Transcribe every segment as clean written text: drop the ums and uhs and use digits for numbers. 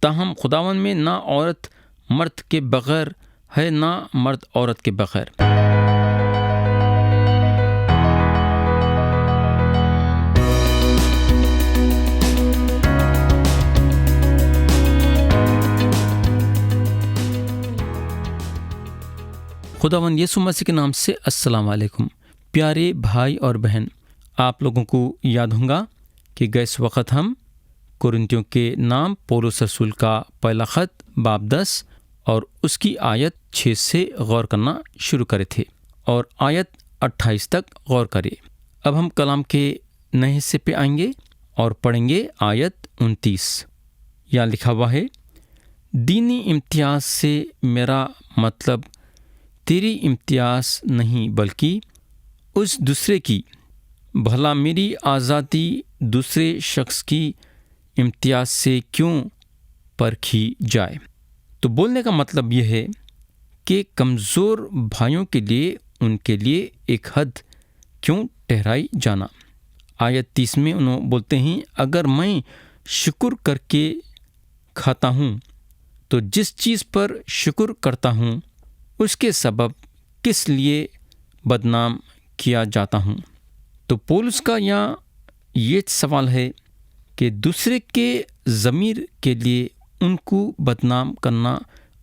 تاہم خداوند میں نہ عورت مرد کے بغیر ہے نہ مرد عورت کے بغیر۔ خداوند یسوع مسیح کے نام سے السلام علیکم۔ پیارے بھائی اور بہن، آپ لوگوں کو یاد ہوگا کہ گئے وقت ہم کرنتیوں کے نام پولس رسول کا پہلا خط باب 10 اور اس کی آیت 6 سے غور کرنا شروع کرے تھے اور آیت 28 تک غور کرے۔ اب ہم کلام کے نئے حصے پہ آئیں گے اور پڑھیں گے آیت 29۔ یہاں لکھا ہوا ہے، دینی امتیاز سے میرا مطلب تیری امتیاز نہیں بلکہ اس دوسرے کی، بھلا میری آزادی دوسرے شخص کی امتیاز سے کیوں پرکھی جائے۔ تو بولنے کا مطلب یہ ہے کہ کمزور بھائیوں کے لیے ان کے لیے ایک حد کیوں ٹھہرائی جانا۔ آیت 30 میں انہوں بولتے ہیں، اگر میں شکر کر کے کھاتا ہوں تو جس چیز پر شکر کرتا ہوں اس کے سبب کس لیے بدنام کیا جاتا ہوں۔ تو پولس کا یہاں یہ سوال ہے کہ دوسرے کے ضمیر کے لیے ان کو بدنام کرنا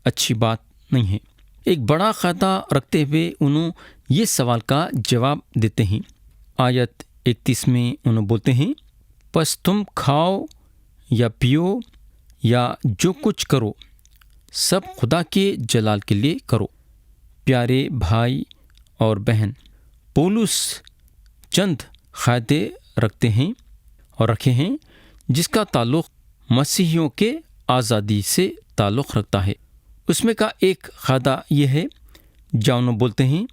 اچھی بات نہیں ہے۔ ایک بڑا قاعدہ رکھتے ہوئے انہوں یہ سوال کا جواب دیتے ہیں۔ آیت 31 میں انہوں بولتے ہیں، پس تم کھاؤ یا پیو یا جو کچھ کرو سب خدا کے جلال کے لیے کرو۔ پیارے بھائی اور بہن، پولس چند قاعدے رکھتے ہیں اور رکھے ہیں جس کا تعلق مسیحیوں کے آزادی سے تعلق رکھتا ہے۔ اس میں کا ایک قاعدہ یہ ہے جہاں انہوں بولتے ہیں،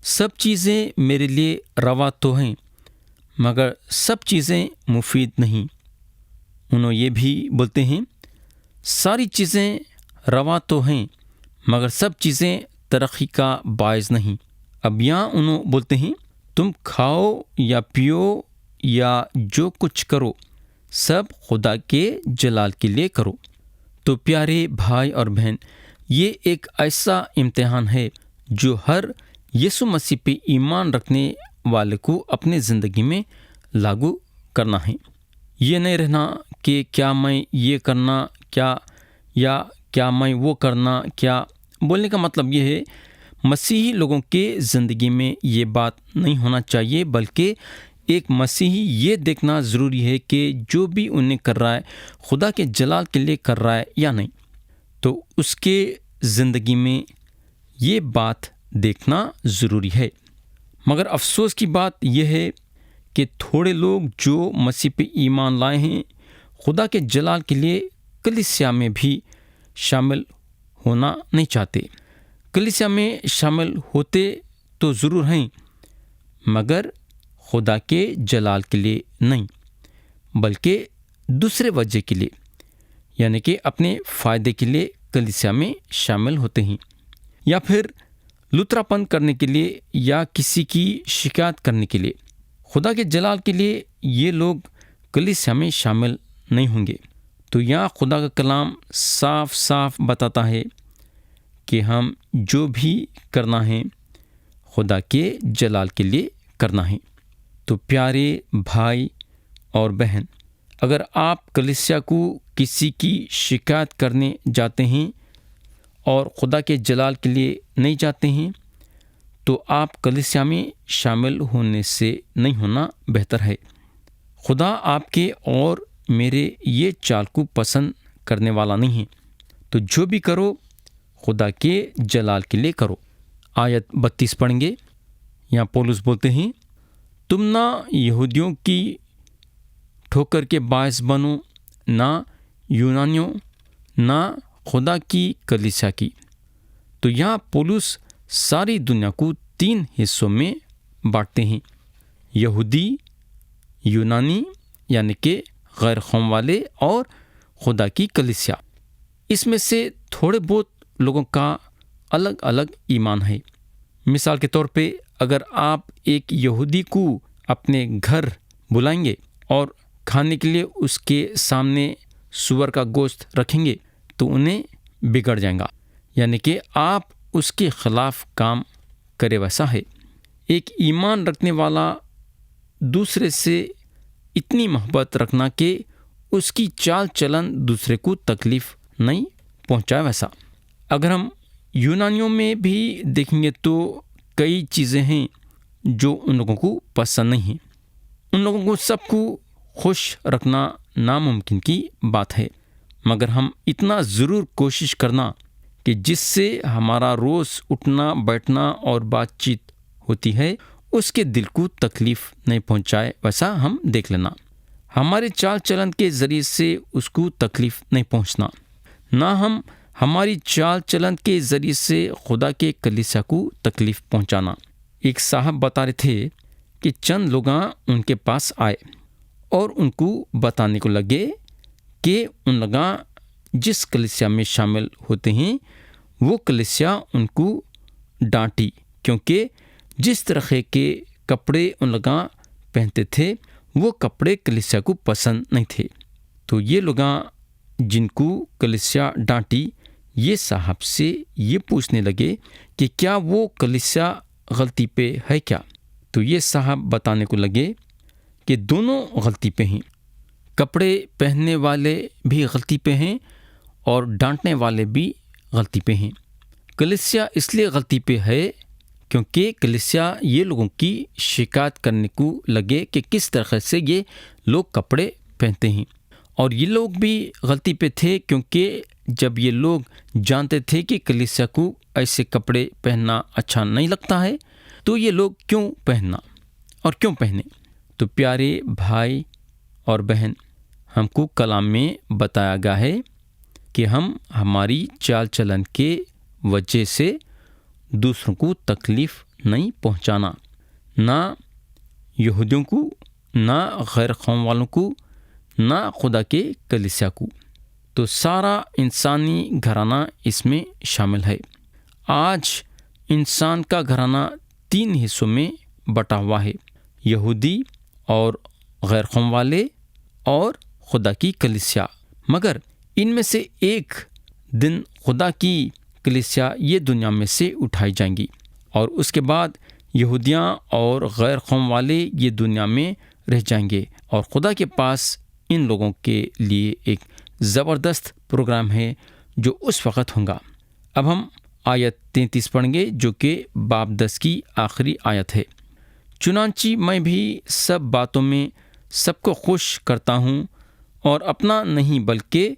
سب چیزیں میرے لیے روا تو ہیں مگر سب چیزیں مفید نہیں۔ انہوں یہ بھی بولتے ہیں، ساری چیزیں روا تو ہیں مگر سب چیزیں ترقی کا باعث نہیں۔ اب یہاں انہوں بولتے ہیں، تم کھاؤ یا پیو یا جو کچھ کرو سب خدا کے جلال کے لیے کرو۔ تو پیارے بھائی اور بہن، یہ ایک ایسا امتحان ہے جو ہر یسوع مسیح پہ ایمان رکھنے والے کو اپنے زندگی میں لاگو کرنا ہے۔ یہ نہیں رہنا کہ کیا میں یہ کرنا یا کیا میں وہ کرنا کیا۔ بولنے کا مطلب یہ ہے، مسیحی لوگوں کے زندگی میں یہ بات نہیں ہونا چاہیے، بلکہ ایک مسیحی یہ دیکھنا ضروری ہے کہ جو بھی انہیں کر رہا ہے خدا کے جلال کے لیے کر رہا ہے یا نہیں۔ تو اس کے زندگی میں یہ بات دیکھنا ضروری ہے۔ مگر افسوس کی بات یہ ہے کہ تھوڑے لوگ جو مسیح پہ ایمان لائے ہیں خدا کے جلال کے لیے کلیسیا میں بھی شامل ہونا نہیں چاہتے۔ کلیسیا میں شامل ہوتے تو ضرور ہیں مگر خدا کے جلال کے لیے نہیں، بلکہ دوسرے وجہ کے لیے، یعنی کہ اپنے فائدے کے لیے کلیسیا میں شامل ہوتے ہیں، یا پھر لطراپن کرنے کے لیے یا کسی کی شکایت کرنے کے لیے۔ خدا کے جلال کے لیے یہ لوگ کلیسیا میں شامل نہیں ہوں گے۔ تو یہاں خدا کا کلام صاف صاف بتاتا ہے کہ ہم جو بھی کرنا ہے خدا کے جلال کے لیے کرنا ہے۔ تو پیارے بھائی اور بہن، اگر آپ کلیسیا کو کسی کی شکایت کرنے جاتے ہیں اور خدا کے جلال کے لیے نہیں جاتے ہیں تو آپ کلیسیا میں شامل ہونے سے نہیں ہونا بہتر ہے۔ خدا آپ کے اور میرے یہ چال کو پسند کرنے والا نہیں ہے۔ تو جو بھی کرو خدا کے جلال کے لیے کرو۔ آیت 32 پڑھیں گے۔ یہاں پولس بولتے ہیں، تم نہ یہودیوں کی ٹھوکر کے باعث بنو، نہ یونانیوں، نہ خدا کی کلیسیا کی۔ تو یہاں پولس ساری دنیا کو 3 حصوں میں بانٹتے ہیں، یہودی، یونانی یعنی کہ غیر قوم والے، اور خدا کی کلیسیا۔ اس میں سے تھوڑے بہت لوگوں کا الگ الگ ایمان ہے۔ مثال کے طور پہ اگر آپ ایک یہودی کو اپنے گھر بلائیں گے اور کھانے کے لیے اس کے سامنے سور کا گوشت رکھیں گے تو انہیں بگڑ جائیں گا، یعنی کہ آپ اس کے خلاف کام کرے ویسا ہے۔ ایک ایمان رکھنے والا دوسرے سے اتنی محبت رکھنا کہ اس کی چال چلن دوسرے کو تکلیف نہیں پہنچائے ویسا۔ اگر ہم یونانیوں میں بھی دیکھیں گے تو کئی چیزیں ہیں جو ان لوگوں کو پسند نہیں ہیں۔ ان لوگوں کو سب کو خوش رکھنا ناممکن کی بات ہے، مگر ہم اتنا ضرور کوشش کرنا کہ جس سے ہمارا روز اٹھنا بیٹھنا اور بات چیت ہوتی ہے اس کے دل کو تکلیف نہیں پہنچائے ویسا ہم دیکھ لینا۔ ہمارے چال چلن کے ذریعے سے اس کو تکلیف نہیں پہنچنا، نہ ہم ہماری چال چلن کے ذریعے سے خدا کے کلیسا کو تکلیف پہنچانا۔ ایک صاحب بتا رہے تھے کہ چند لوگاں ان کے پاس آئے اور ان کو بتانے کو لگے کہ ان لوگاں جس کلیسیا میں شامل ہوتے ہیں وہ کلیسیا ان کو ڈانٹی، کیونکہ جس طرح کے کپڑے ان لوگاں پہنتے تھے وہ کپڑے کلیسیا کو پسند نہیں تھے۔ تو یہ لوگاں جن کو کلیسیا ڈانٹی یہ صاحب سے یہ پوچھنے لگے کہ کیا وہ کلیسیا غلطی پہ ہے کیا؟ تو یہ صاحب بتانے کو لگے کہ دونوں غلطی پہ ہیں، کپڑے پہننے والے بھی غلطی پہ ہیں اور ڈانٹنے والے بھی غلطی پہ ہیں۔ کلیسیا اس لیے غلطی پہ ہے کیونکہ کلیسیا یہ لوگوں کی شکایت کرنے کو لگے کہ کس طرح سے یہ لوگ کپڑے پہنتے ہیں، اور یہ لوگ بھی غلطی پہ تھے کیونکہ جب یہ لوگ جانتے تھے کہ کلیسیا کو ایسے کپڑے پہننا اچھا نہیں لگتا ہے تو یہ لوگ کیوں پہننا اور کیوں پہنے۔ تو پیارے بھائی اور بہن، ہم کو کلام میں بتایا گیا ہے کہ ہم ہماری چال چلن کے وجہ سے دوسروں کو تکلیف نہیں پہنچانا، نہ یہودیوں کو، نہ غیر قوم والوں کو، نہ خدا کے کلیسیا کو۔ تو سارا انسانی گھرانہ اس میں شامل ہے۔ آج انسان کا گھرانہ 3 حصوں میں بٹا ہوا ہے، یہودی اور غیر قوم والے اور خدا کی کلیسیا۔ مگر ان میں سے ایک دن خدا کی کلیسیا یہ دنیا میں سے اٹھائی جائیں گی، اور اس کے بعد یہودیاں اور غیر قوم والے یہ دنیا میں رہ جائیں گے، اور خدا کے پاس ان لوگوں کے لیے ایک زبردست پروگرام ہے جو اس وقت ہوگا۔ اب ہم آیت 33 پڑھیں گے جو کہ باب 10 کی آخری آیت ہے۔ چنانچہ میں بھی سب باتوں میں سب کو خوش کرتا ہوں اور اپنا نہیں بلکہ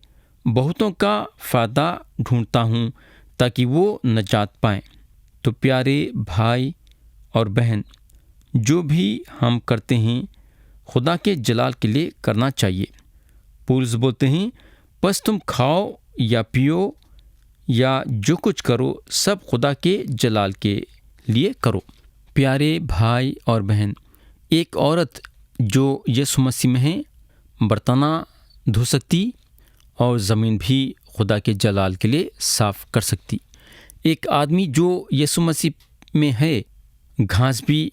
بہتوں کا فائدہ ڈھونڈتا ہوں تاکہ وہ نجات پائیں۔ تو پیارے بھائی اور بہن، جو بھی ہم کرتے ہیں خدا کے جلال کے لیے کرنا چاہیے۔ پولس بولتے ہیں بس تم کھاؤ یا پیو یا جو کچھ کرو سب خدا کے جلال کے لیے کرو۔ پیارے بھائی اور بہن، ایک عورت جو یسوع مسیح میں ہے برتنہ دھو سکتی اور زمین بھی خدا کے جلال کے لیے صاف کر سکتی۔ ایک آدمی جو یسوع مسیح میں ہے گھاس بھی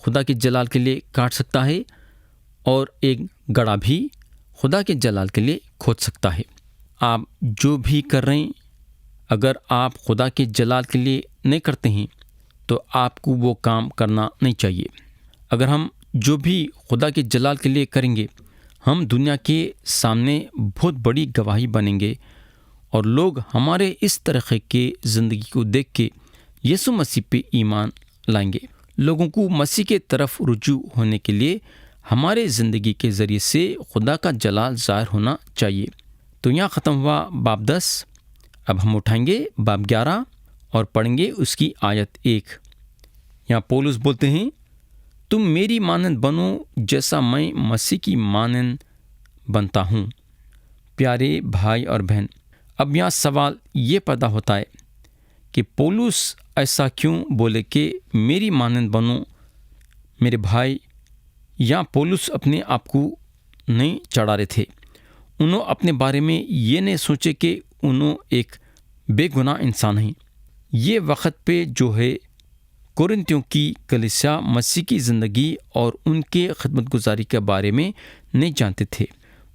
خدا کے جلال کے لیے کاٹ سکتا ہے، اور ایک گڑھا بھی خدا کے جلال کے لیے کھود سکتا ہے۔ آپ جو بھی کر رہے ہیں، اگر آپ خدا کے جلال کے لیے نہیں کرتے ہیں تو آپ کو وہ کام کرنا نہیں چاہیے۔ اگر ہم جو بھی خدا کے جلال کے لیے کریں گے، ہم دنیا کے سامنے بہت بڑی گواہی بنیں گے، اور لوگ ہمارے اس طرح کے زندگی کو دیکھ کے یسوع مسیح پہ ایمان لائیں گے۔ لوگوں کو مسیح کے طرف رجوع ہونے کے لیے ہمارے زندگی کے ذریعے سے خدا کا جلال ظاہر ہونا چاہیے۔ تو یہاں ختم ہوا باب 10۔ اب ہم اٹھائیں گے باب 11 اور پڑھیں گے اس کی آیت 1۔ یہاں پولس بولتے ہیں تم میری مانند بنو جیسا میں مسیح کی مانند بنتا ہوں۔ پیارے بھائی اور بہن، اب یہاں سوال یہ پیدا ہوتا ہے کہ پولس ایسا کیوں بولے کہ میری مانند بنو؟ میرے بھائی، یہاں پولس اپنے آپ کو نہیں چڑھا رہے تھے۔ انہوں اپنے بارے میں یہ نہیں سوچے کہ انہوں ایک بے گناہ انسان ہیں۔ یہ وقت پہ جو ہے کورنتھیوں کی کلیسیا مسیح کی زندگی اور ان کے خدمت گزاری کے بارے میں نہیں جانتے تھے۔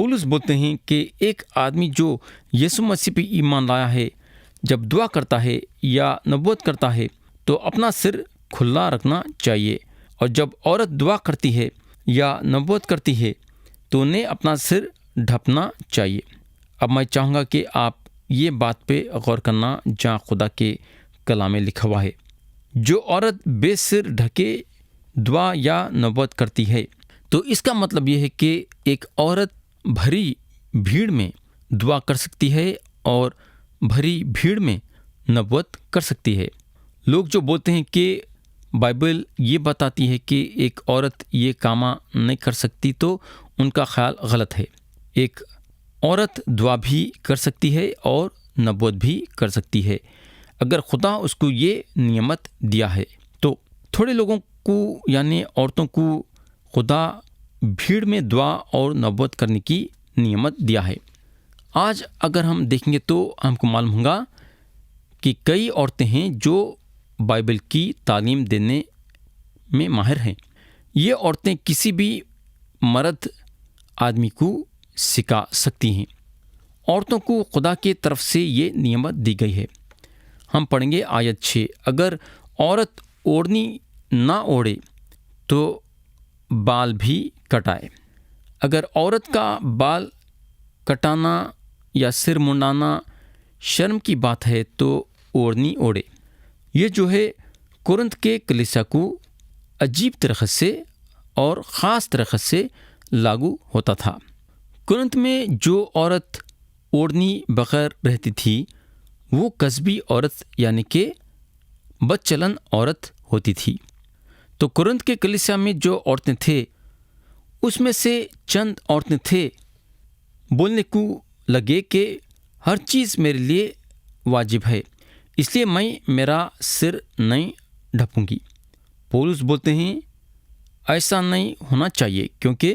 پولس بولتے ہیں کہ ایک آدمی جو یسوع مسیح پہ ایمان لایا ہے، جب دعا کرتا ہے یا نبوت کرتا ہے تو اپنا سر کھلا رکھنا چاہیے، اور جب عورت دعا کرتی ہے یا نبوت کرتی ہے تو انہیں اپنا سر ڈھپنا چاہیے۔ اب میں چاہوں گا کہ آپ یہ بات پہ غور کرنا جہاں خدا کے کلام میں لکھا ہوا ہے، جو عورت بے سر ڈھکے دعا یا نبوت کرتی ہے تو اس کا مطلب یہ ہے کہ ایک عورت بھری بھیڑ میں دعا کر سکتی ہے اور بھری بھیڑ میں نبوت کر سکتی ہے۔ لوگ جو بولتے ہیں کہ بائبل یہ بتاتی ہے کہ ایک عورت یہ کام نہیں کر سکتی تو ان کا خیال غلط ہے۔ ایک عورت دعا بھی کر سکتی ہے اور نبوت بھی کر سکتی ہے اگر خدا اس کو یہ نعمت دیا ہے تو۔ تھوڑے لوگوں کو یعنی عورتوں کو خدا بھیڑ میں دعا اور نبوت کرنے کی نعمت دیا ہے۔ آج اگر ہم دیکھیں گے تو ہم کو معلوم ہوگا کہ کئی عورتیں ہیں جو بائبل کی تعلیم دینے میں ماہر ہیں۔ یہ عورتیں کسی بھی مرد آدمی کو سکھا سکتی ہیں۔ عورتوں کو خدا کی طرف سے یہ نعمت دی گئی ہے۔ ہم پڑھیں گے آیت 6، اگر عورت اوڑھنی نہ اوڑھے تو بال بھی کٹائے۔ اگر عورت کا بال کٹانا یا سر منڈانا شرم کی بات ہے تو اوڑھنی اوڑھے۔ یہ جو ہے کرنت کے کلیسا کو عجیب طریقے سے اور خاص طریقے سے لاگو ہوتا تھا۔ کرنت میں جو عورت اوڑھنی بغیر رہتی تھی وہ قصبی عورت یعنی کہ بد چلن عورت ہوتی تھی۔ تو کرنت کے کلیسا میں جو عورتیں تھے اس میں سے چند عورتیں تھے بولنے کو لگے کہ ہر چیز میرے لیے واجب ہے، اس لیے میں میرا سر نہیں ڈھپوں گی۔ پولس بولتے ہیں ایسا نہیں ہونا چاہیے، کیونکہ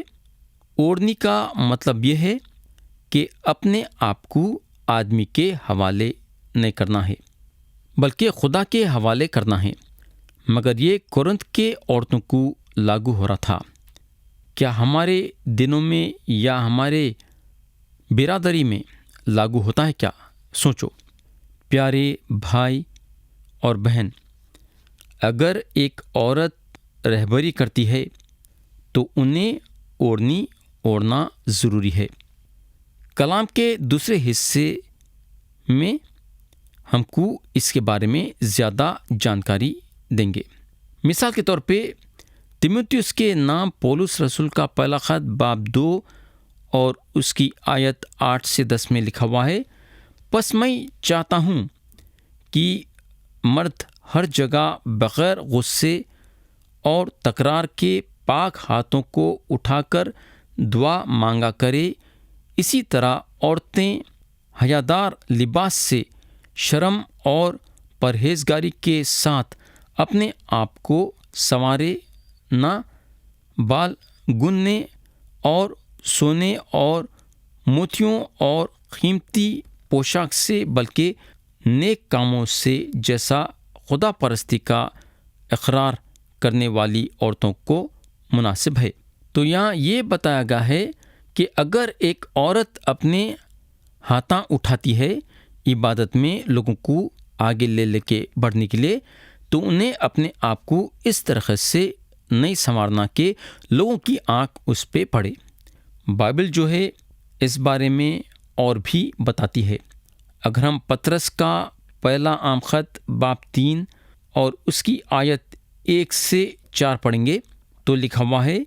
اوڑھنی کا مطلب یہ ہے کہ اپنے آپ کو آدمی کے حوالے نہیں کرنا ہے بلکہ خدا کے حوالے کرنا ہے۔ مگر یہ کرنت کے عورتوں کو لاگو ہو رہا تھا۔ کیا ہمارے دنوں میں یا ہمارے برادری میں لاگو ہوتا ہے کیا؟ سوچو پیارے بھائی اور بہن، اگر ایک عورت رہبری کرتی ہے تو انہیں اوڑھنی اوڑھنا ضروری ہے۔ کلام کے دوسرے حصے میں ہم کو اس کے بارے میں زیادہ جانکاری دیں گے۔ مثال کے طور پہ تیموتھیوس کے نام پولس رسول کا پہلا خط باب 2 اور اس کی آیت 8 سے 10 میں لکھا ہوا ہے، پس میں چاہتا ہوں کہ مرد ہر جگہ بغیر غصے اور تکرار کے پاک ہاتھوں کو اٹھا کر دعا مانگا کرے، اسی طرح عورتیں حیادار لباس سے شرم اور پرہیزگاری کے ساتھ اپنے آپ کو سنوارے، نہ بال گننے اور سونے اور موتیوں اور قیمتی پوشاک سے بلکہ نیک کاموں سے، جیسا خدا پرستی کا اقرار کرنے والی عورتوں کو مناسب ہے۔ تو یہاں یہ بتایا گیا ہے کہ اگر ایک عورت اپنے ہاتھاں اٹھاتی ہے عبادت میں لوگوں کو آگے لے کے بڑھنے کے لیے، تو انہیں اپنے آپ کو اس طرح سے نہیں سنوارنا کہ لوگوں کی آنکھ اس پہ پڑے۔ بائبل جو ہے اس بارے میں اور بھی بتاتی ہے۔ اگر ہم پطرس کا پہلا عام خط باب 3 اور اس کی آیت 1 سے 4 پڑھیں گے تو لکھا ہوا ہے،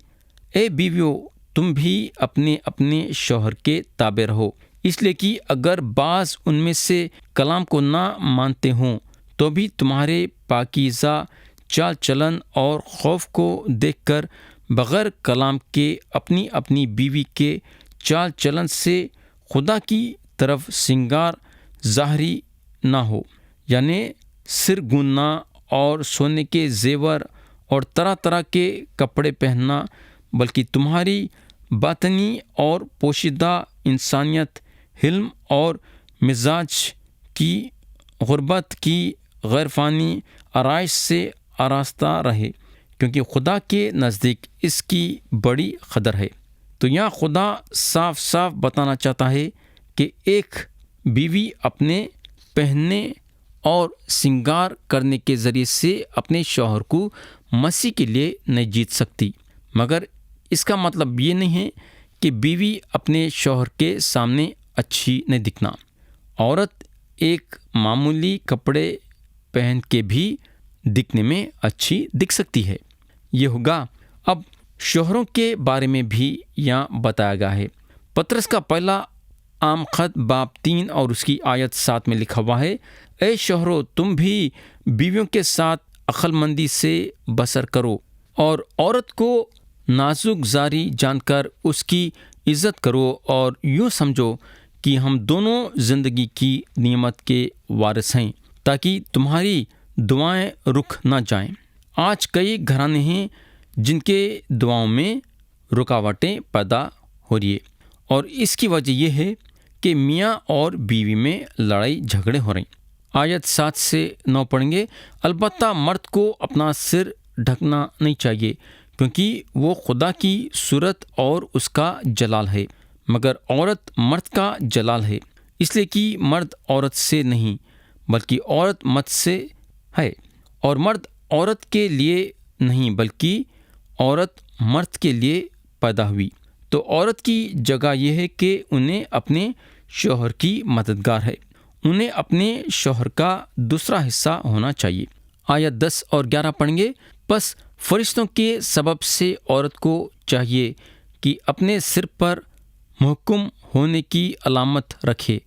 اے بیویو تم بھی اپنے اپنے شوہر کے تابع رہو، اس لیے کہ اگر بعض ان میں سے کلام کو نہ مانتے ہوں تو بھی تمہارے پاکیزہ چال چلن اور خوف کو دیکھ کر بغیر کلام کے اپنی اپنی بیوی کے چال چلن سے خدا کی طرف سنگار ظاہری نہ ہو، یعنی سر گوننا اور سونے کے زیور اور طرح طرح کے کپڑے پہننا، بلکہ تمہاری باطنی اور پوشیدہ انسانیت حلم اور مزاج کی غربت کی غیر فانی آرائش سے آراستہ رہے، کیونکہ خدا کے نزدیک اس کی بڑی قدر ہے۔ تو یہاں خدا صاف صاف بتانا چاہتا ہے کہ ایک بیوی اپنے پہننے اور سنگار کرنے کے ذریعے سے اپنے شوہر کو مسیح کے لیے نہیں جیت سکتی، مگر اس کا مطلب یہ نہیں ہے کہ بیوی اپنے شوہر کے سامنے اچھی نہیں دکھنا۔ عورت ایک معمولی کپڑے پہن کے بھی دکھنے میں اچھی دکھ سکتی ہے۔ یہ ہوگا۔ اب شوہروں کے بارے میں بھی یہاں بتایا گیا ہے۔ پطرس کا پہلا عام خط باب 3 اور اس کی آیت 7 میں لکھا ہوا ہے، اے شوہرو تم بھی بیویوں کے ساتھ عقل مندی سے بسر کرو اور عورت کو نازک زاری جان کر اس کی عزت کرو، اور یوں سمجھو کہ ہم دونوں زندگی کی نعمت کے وارث ہیں، تاکہ تمہاری دعائیں رک نہ جائیں۔ آج کئی گھرانے ہیں جن کے دعاؤں میں رکاوٹیں پیدا ہو رہی ہے، اور اس کی وجہ یہ ہے کہ میاں اور بیوی میں لڑائی جھگڑے ہو رہے ہیں۔ آیت 7 سے 9 پڑھیں گے۔ البتہ مرد کو اپنا سر ڈھکنا نہیں چاہیے، کیونکہ وہ خدا کی صورت اور اس کا جلال ہے، مگر عورت مرد کا جلال ہے، اس لیے کہ مرد عورت سے نہیں بلکہ عورت مرد سے ہے، اور مرد عورت کے لیے نہیں بلکہ عورت مرد کے لیے پیدا ہوئی۔ تو عورت کی جگہ یہ ہے کہ انہیں اپنے شوہر کی مددگار ہے، انہیں اپنے شوہر کا دوسرا حصہ ہونا چاہیے۔ آیت 10 اور 11 پڑھیں گے۔ پس فرشتوں کے سبب سے عورت کو چاہیے کہ اپنے سر پر محکوم ہونے کی علامت رکھے،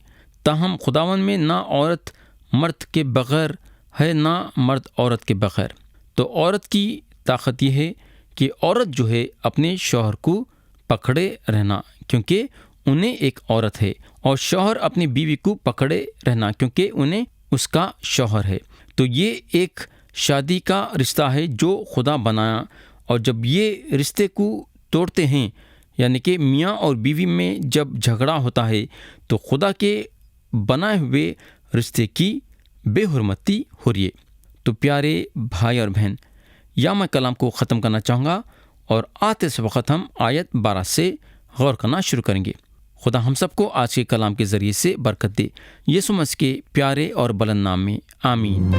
تاہم خداوند میں نہ عورت مرد کے بغیر ہے نہ مرد عورت کے بغیر۔ تو عورت کی طاقت یہ ہے کہ عورت جو ہے اپنے شوہر کو پکڑے رہنا، کیونکہ انہیں ایک عورت ہے، اور شوہر اپنی بیوی کو پکڑے رہنا کیونکہ انہیں اس کا شوہر ہے۔ تو یہ ایک شادی کا رشتہ ہے جو خدا بنایا، اور جب یہ رشتے کو توڑتے ہیں، یعنی کہ میاں اور بیوی میں جب جھگڑا ہوتا ہے، تو خدا کے بنائے ہوئے رشتے کی بے حرمتی ہو رہی ہے۔ تو پیارے بھائی اور بہن، یا میں کلام کو ختم کرنا چاہوں گا، اور آتے اس وقت ہم آیت 12 سے غور کرنا شروع کریں گے۔ خدا ہم سب کو آج کے کلام کے ذریعے سے برکت دے، یسوع مسیح کے پیارے اور بلند نام میں آمین۔